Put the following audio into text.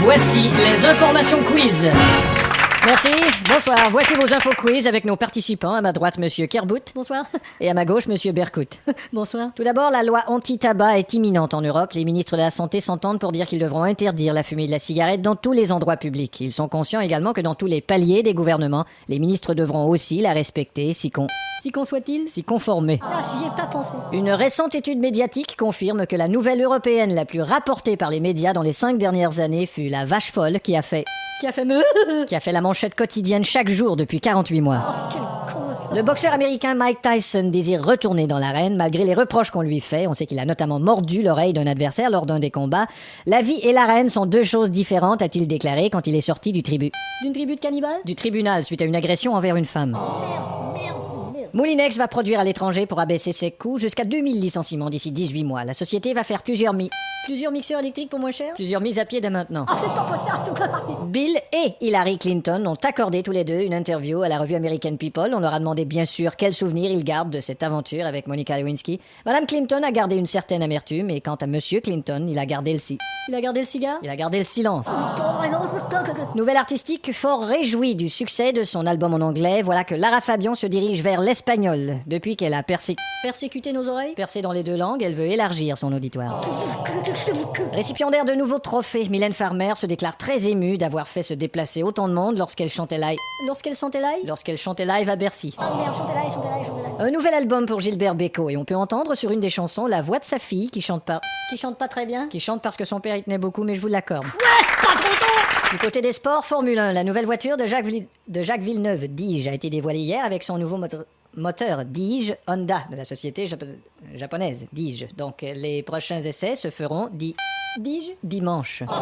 Voici les informations quiz. Merci, bonsoir. Voici vos infos quiz avec nos participants. À ma droite, monsieur Kerbout. Bonsoir. Et à ma gauche, monsieur Berkout. Bonsoir. Tout d'abord, la loi anti-tabac est imminente en Europe. Les ministres de la Santé s'entendent pour dire qu'ils devront interdire la fumée de la cigarette dans tous les endroits publics. Ils sont conscients également que dans tous les paliers des gouvernements, les ministres devront aussi la respecter, si con soit-il, s'y conformer. Ah, j'y ai pas pensé. Une récente étude médiatique confirme que la nouvelle européenne la plus rapportée par les médias dans les 5 dernières années fut la vache folle qui a fait la manchette quotidienne chaque jour depuis 48 mois. Oh, quel con. Le boxeur américain Mike Tyson désire retourner dans l'arène malgré les reproches qu'on lui fait. On sait qu'il a notamment mordu l'oreille d'un adversaire lors d'un des combats. La vie et l'arène sont deux choses différentes, a-t-il déclaré quand il est sorti d'une tribu de cannibales du tribunal suite à une agression envers une femme. Merde. Moulinex va produire à l'étranger pour abaisser ses coûts jusqu'à 2000 licenciements d'ici 18 mois. La société va faire plusieurs mixeurs électriques pour moins cher. Plusieurs mises à pied dès maintenant. Oh, c'est pas possible. Bill et Hillary Clinton ont accordé tous les deux une interview à la revue American People. On leur a demandé bien sûr quels souvenirs ils gardent de cette aventure avec Monica Lewinsky. Madame Clinton a gardé une certaine amertume et quant à Monsieur Clinton, il a gardé le cigare. Il a gardé le silence. Nouvelle artistique fort réjouie du succès de son album en anglais, voilà que Lara Fabian se dirige vers l'espagnol. Depuis qu'elle a persécuté nos oreilles, percé dans les deux langues, elle veut élargir son auditoire. Récipiendaire de nouveaux trophées, Mylène Farmer se déclare très émue d'avoir fait se déplacer autant de monde lorsqu'elle chantait live à Bercy. Oh merde, chantez là. Un nouvel album pour Gilbert Bécaud et on peut entendre sur une des chansons la voix de sa fille qui chante pas très bien, qui chante parce que son père y tenait beaucoup, mais je vous l'accorde. Pas trop tôt. Du côté des sports, Formule 1, la nouvelle voiture de Jacques Villeneuve, Dige, a été dévoilée hier avec son nouveau moteur Dige Honda de la société japonaise Dige. Donc les prochains essais se feront dimanche. Oh,